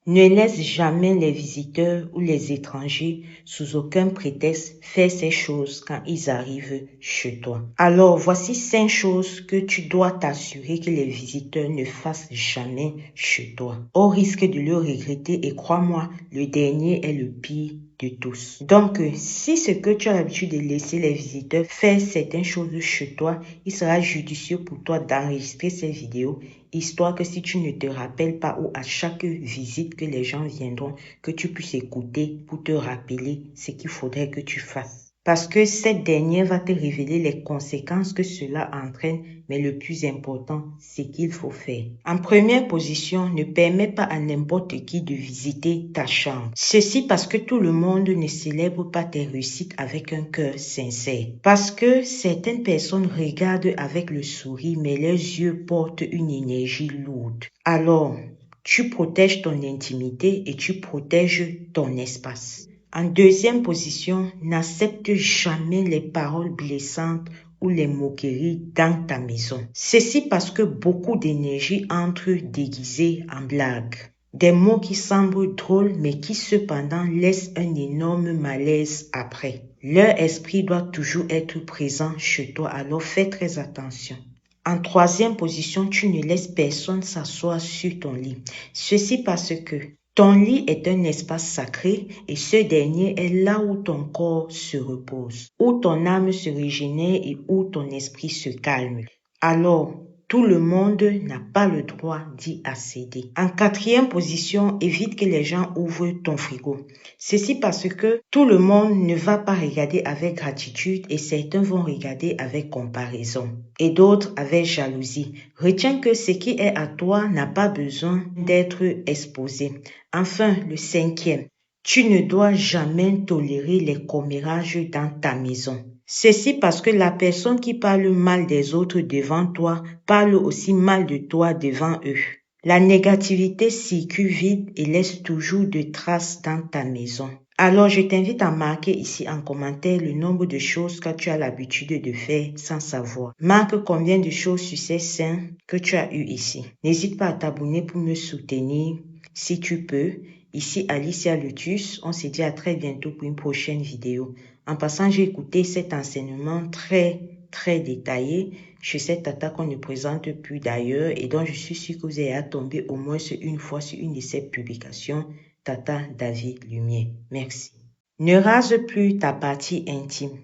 Ne laisse jamais les visiteurs ou les étrangers, sous aucun prétexte, faire ces choses quand ils arrivent chez toi. Alors, voici 5 choses que tu dois t'assurer que les visiteurs ne fassent jamais chez toi. Au risque de le regretter, et crois-moi, le dernier est le pire de tous. Donc, si ce que tu as l'habitude de laisser les visiteurs faire certaines choses chez toi, il sera judicieux pour toi d'enregistrer ces vidéos, histoire que si tu ne te rappelles pas ou à chaque visite que les gens viendront, que tu puisses écouter pour te rappeler ce qu'il faudrait que tu fasses. Parce que cette dernière va te révéler les conséquences que cela entraîne, mais le plus important, c'est qu'il faut faire. En première position, ne permets pas à n'importe qui de visiter ta chambre. Ceci parce que tout le monde ne célèbre pas tes réussites avec un cœur sincère. Parce que certaines personnes regardent avec le sourire, mais leurs yeux portent une énergie lourde. Alors, tu protèges ton intimité et tu protèges ton espace. En deuxième position, n'accepte jamais les paroles blessantes ou les moqueries dans ta maison. Ceci parce que beaucoup d'énergie entre déguisée en blague. Des mots qui semblent drôles mais qui cependant laissent un énorme malaise après. Leur esprit doit toujours être présent chez toi, alors fais très attention. En troisième position, tu ne laisses personne s'asseoir sur ton lit. Ceci parce que ton lit est un espace sacré et ce dernier est là où ton corps se repose, où ton âme se régénère et où ton esprit se calme. Alors, tout le monde n'a pas le droit d'y accéder. En quatrième position, évite que les gens ouvrent ton frigo. Ceci parce que tout le monde ne va pas regarder avec gratitude et certains vont regarder avec comparaison et d'autres avec jalousie. Retiens que ce qui est à toi n'a pas besoin d'être exposé. Enfin, le cinquième, tu ne dois jamais tolérer les commérages dans ta maison. Ceci parce que la personne qui parle mal des autres devant toi parle aussi mal de toi devant eux. La négativité circule vite et laisse toujours des traces dans ta maison. Alors, je t'invite à marquer ici en commentaire le nombre de choses que tu as l'habitude de faire sans savoir. Marque combien de choses sur ces 5 que tu as eues ici. N'hésite pas à t'abonner pour me soutenir si tu peux. Ici Alicia Lotus, on se dit à très bientôt pour une prochaine vidéo. En passant, j'ai écouté cet enseignement très détaillé chez cette tata qu'on ne présente plus d'ailleurs et dont je suis sûre que vous allez tomber au moins une fois sur une de ses publications, Tata David Lumière. Merci. Ne rase plus ta partie intime.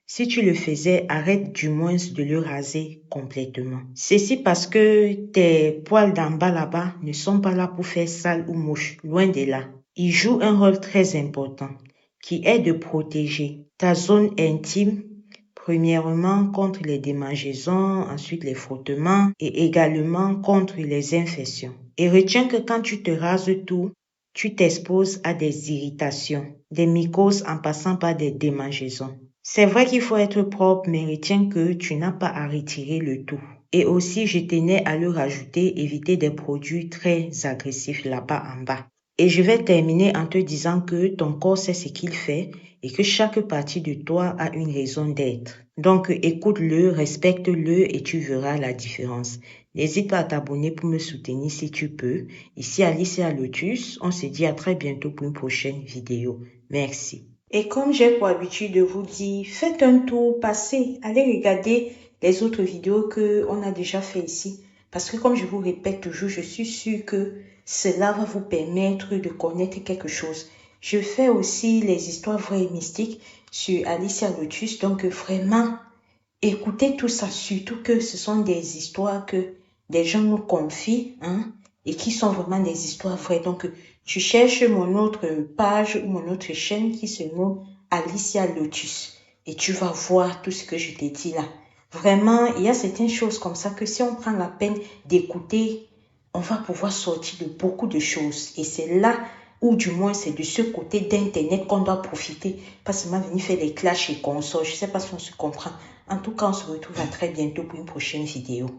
Si tu le faisais, arrête du moins de le raser complètement. Ceci parce que tes poils d'en bas là-bas ne sont pas là pour faire sale ou moche, loin de là. Ils jouent un rôle très important qui est de protéger ta zone intime, premièrement contre les démangeaisons, ensuite les frottements et également contre les infections. Et retiens que quand tu te rases tout, tu t'exposes à des irritations, des mycoses en passant par des démangeaisons. C'est vrai qu'il faut être propre, mais retiens que tu n'as pas à retirer le tout. Et aussi, je tenais à le rajouter, éviter des produits très agressifs là-bas en bas. Et je vais terminer en te disant que ton corps sait ce qu'il fait et que chaque partie de toi a une raison d'être. Donc, écoute-le, respecte-le et tu verras la différence. N'hésite pas à t'abonner pour me soutenir si tu peux. Ici Alicia Lotus, on se dit à très bientôt pour une prochaine vidéo. Merci. Et comme j'ai pour habitude de vous dire, faites un tour, passez, allez regarder les autres vidéos qu'on a déjà fait ici. Parce que comme je vous répète toujours, je suis sûre que cela va vous permettre de connaître quelque chose. Je fais aussi les histoires vraies et mystiques sur Alicia Lotus. Donc vraiment, écoutez tout ça, surtout que ce sont des histoires que des gens nous confient, et qui sont vraiment des histoires vraies. Donc, tu cherches mon autre page ou mon autre chaîne qui se nomme Alicia Lotus et tu vas voir tout ce que je t'ai dit là. Vraiment, il y a certaines choses comme ça que si on prend la peine d'écouter, on va pouvoir sortir de beaucoup de choses. Et c'est là, ou du moins c'est de ce côté d'Internet qu'on doit profiter. Pas seulement venir faire des clashs et consorts. Je ne sais pas si on se comprend. En tout cas, on se retrouve à très bientôt pour une prochaine vidéo.